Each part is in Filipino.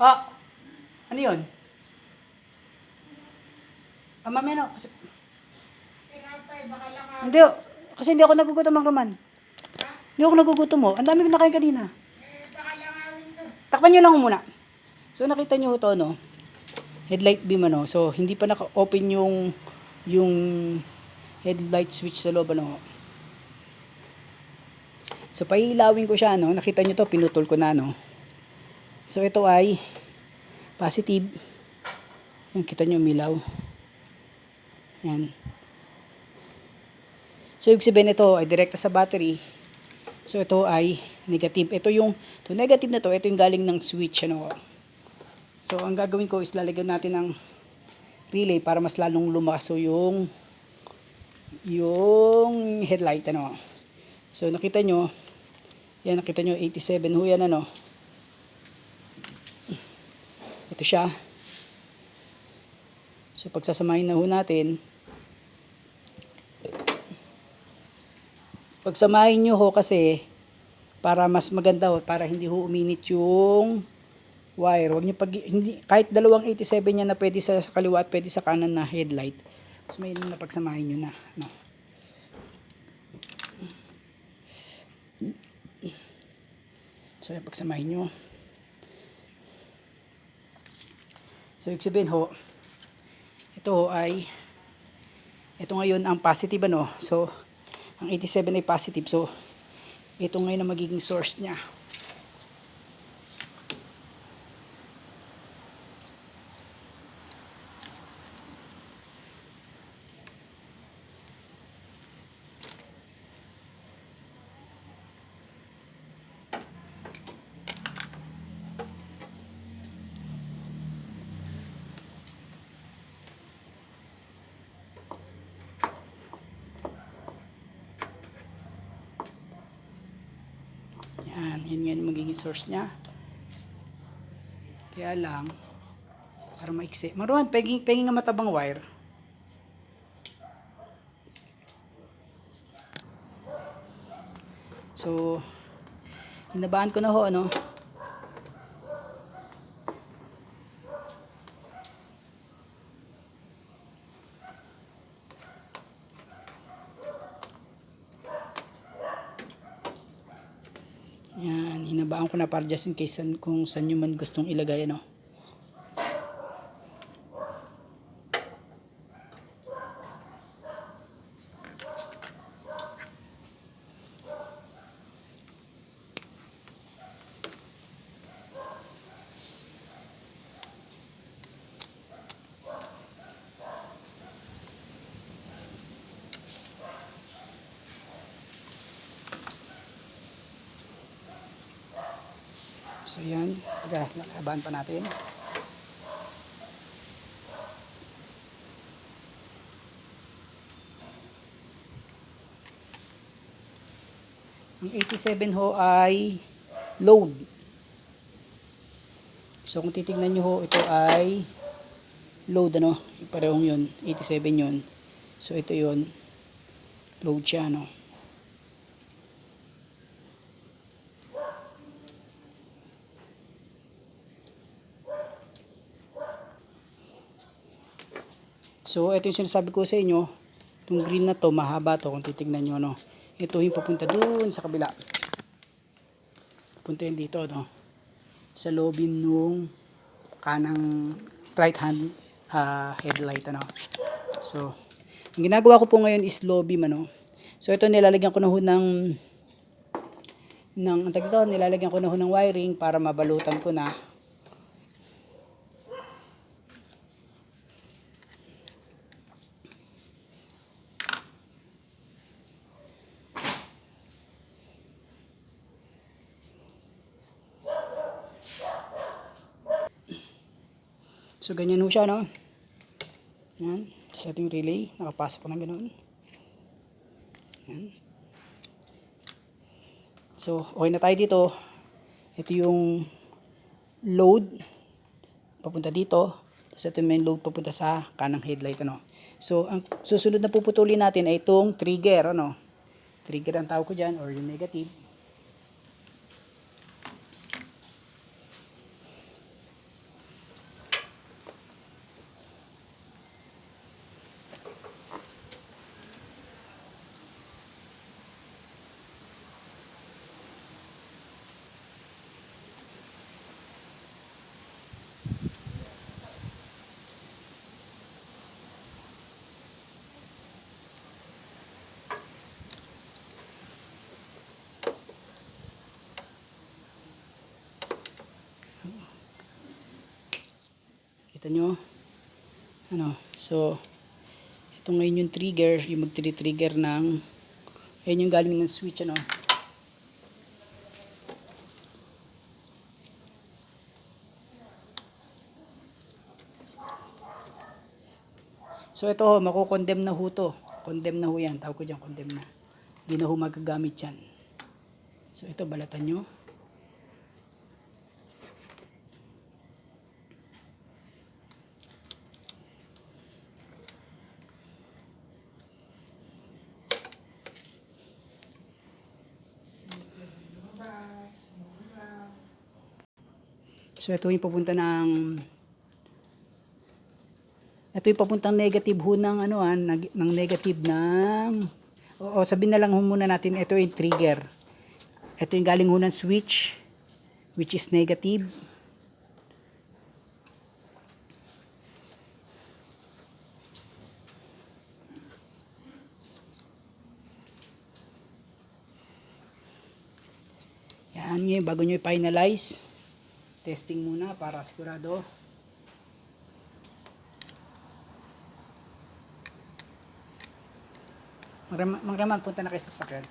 Ah, ano yun? Mamaya na. Hindi, kasi hindi ako nagugutom ng Roman. Hindi ako nagugutom mo. Ang dami pinakain kanina. Takpan nyo lang muna. So nakita nyo ito, no? Headlight beam, ano? So hindi pa naka-open yung headlight switch sa loob, ano? So pailawin ko siya, no? Nakita nyo to, pinutol ko na, no? So ito ay positive. Yung kita nyo umilaw. Yan. So ibig sabihin ito ay direkta sa battery. So ito ay negative. Ito negative na to, ito yung galing ng switch, ano. So ang gagawin ko is lalagyan natin ng relay para mas lalong lumakas yung headlight, ano. So nakita nyo 87 ho yan, ano. Ito siya. So pagsasamahin na ho natin, pagsamahin nyo ho kasi para mas maganda ho, para hindi ho uminit yung wire. Huwag nyo hindi, kahit dalawang 87 yan na pwede sa kaliwa at pwede sa kanan na headlight, mas mainam na pagsamahin nyo na, no? So yung pagsamahin nyo. So ibig sabihin ho, ito ngayon ang positive, ano. So ang 87 ay positive, so ito ngayon ang magiging source nya. Yan ngayon magiging source nya. Kaya lang, para maiksi. Maruhan, penging nga matabang wire. So, hinabaan ko na ho, ano. Yan, hinabaan ko na para just in case kung saan nyo man gustong ilagay, ano. So yan, nakahabaan pa natin. Ang 87 ho ay load. So kung titignan nyo ho, ito ay load, ano. Parehong yun, 87 yun. So ito yun, load siya, no. So ito yung sinasabi ko sa inyo, itong green na to, mahaba to kung titignan nyo, no. Ito yung papunta dun sa kabila. Papunta yun dito, no, sa lobin nung kanang right hand headlight, ano. So ang ginagawa ko po ngayon is low beam, ano. So ito nilalagyan ko na ho nilalagyan ko na ho ng wiring para mabalutan ko na. So ganyan ho siya, no. Yan, sa ating relay, nakapasok na ganoon. Yan. So okay na tayo dito. Ito yung load papunta dito. Tapos ito yung main load papunta sa kanang headlight, ano. So ang susunod na puputulin natin ay itong trigger, ano. Trigger ang tawag ko dyan, or yung negative. Kita nyo? Ano? So, ito ngayon yung trigger, yung mag-trigger ng, ayun yung galing ng switch, ano? So, ito ho, makukondemn na ho to. Condemn na ho yan. Tawag ko dyan, condemn na. Hindi na ho magagamit yan. So, ito, balatan nyo. So, ito yung papunta ng, ito yung papuntang negative ho ng, ano ng negative ng, o sabihin na lang ho muna natin, ito yung trigger. Ito yung galing ho ng switch, which is negative. Yan ngayon, bago nyo i-finalize, testing muna para sigurado. Magkaman, punta na kayo sa sakyan.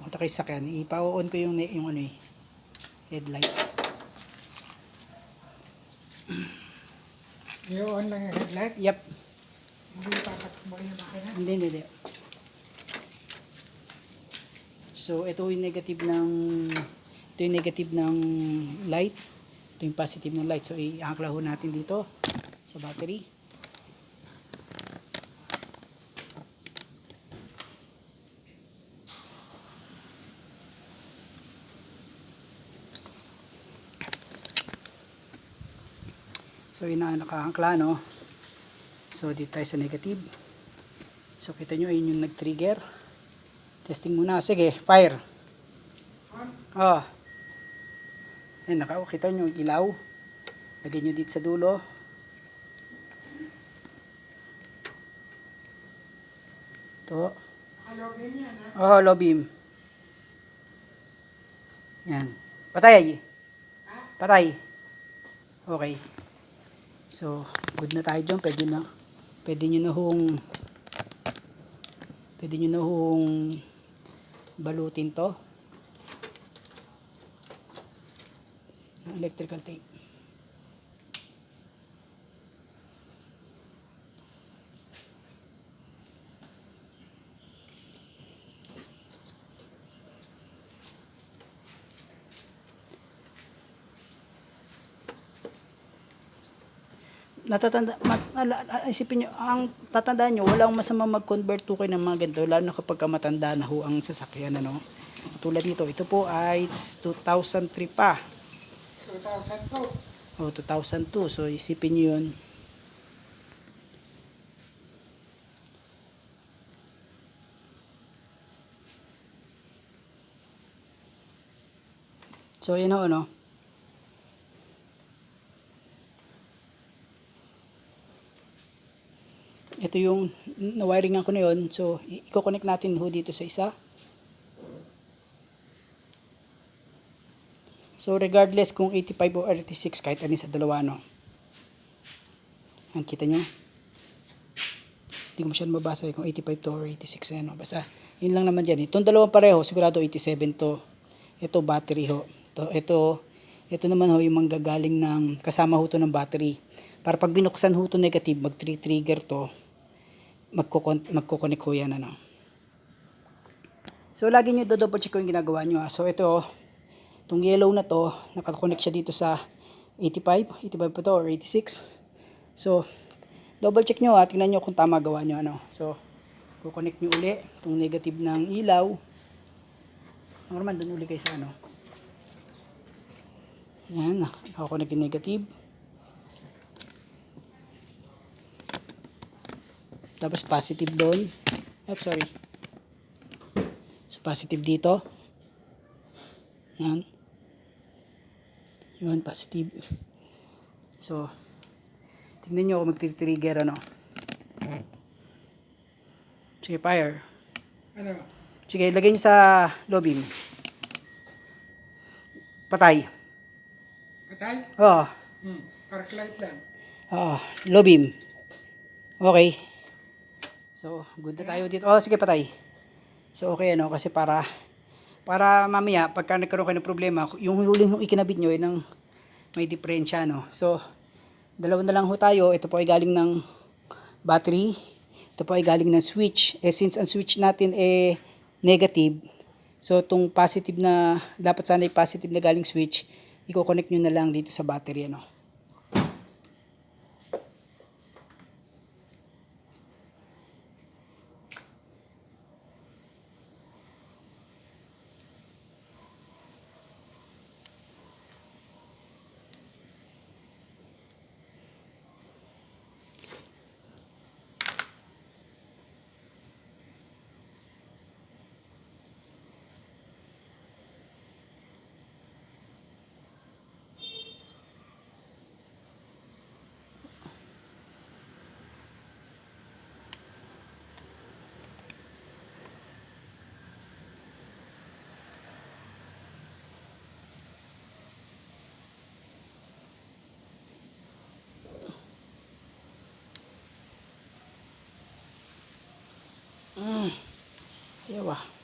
Punta kayo sa sakyan. Ipa-on ko yung ano headlight. I-on lang yung headlight? Yep. Hindi tatakbo yung makina? Hindi. So, ito yung negative ng light. Ito yung positive ng light. So, i-angkla ho natin dito sa battery. So, yun na nakaangkla, no? So, dito tayo sa negative. So, kita nyo, ayun yung nag-trigger. Testing muna. Sige, fire. Oh. Ayan, kita nyo yung ilaw. Lagyan nyo dito sa dulo. Ito. Low beam yan, ha? Oh, low beam. Yan. Patay. Patay. Okay. So, good na tayo dyan. Pwede nyo na hong balutin to ng electrical tape. Isipin nyo, ang tatandaan nyo, walang masama mag-convert to kayo ng mga ganito, lalo na kapag matanda na ho ang sasakyan, ano. Tulad nito, ito po ay 2003 pa. 2002. O, 2002. So, isipin nyo yun. So, yun o, no. Ito yung na-wiringan ko na yun. So, i-connect natin ho dito sa isa. So, regardless kung 85 o 86, kahit alin sa dalawa, no. Ang kita nyo. Hindi ko masyadong mabasa kung 85 to or 86, ano. Basta, yun lang naman dyan. Itong dalawang pareho, sigurado 87 to. Ito, battery ho. Ito naman ho, yung manggagaling ng, kasama ho to ng battery. Para pag binuksan ho to negative, mag-trigger to, magkoconnect ho yan, ano. So, lagi nyo double check ko yung ginagawa nyo, ha. So, ito, itong yellow na to, nakakonect siya dito sa 85 pa to or 86. So, double check nyo, ha. Tingnan nyo kung tama gawa nyo, ano. So, kukonect nyo uli itong negative ng ilaw. Ang naman, dun uli kayo sa, ano. Yan, nakakonect yung negative. Tapos positive doon. Sorry. So, positive dito. Yan. Yun, positive. So, tingnan nyo kung mag-trigger, ano. Sige, fire. Ano? Sige, lagay nyo sa low beam. Patay. Patay? Oo. Arc light lang. Low beam. Okay. So, good na tayo dito. Oh, sige, patay. So, okay, ano, kasi para mamaya, pagka nagkaroon kayo ng problema, yung huling yung ikinabit nyo, yun ang may diferensya, no? So, dalawa na lang ho tayo. Ito po ay galing ng battery. Ito po ay galing ng switch. Since ang switch natin negative, so, itong positive na, dapat sana ay positive na galing switch, i-connect nyo na lang dito sa battery, ano? Ayaw ah.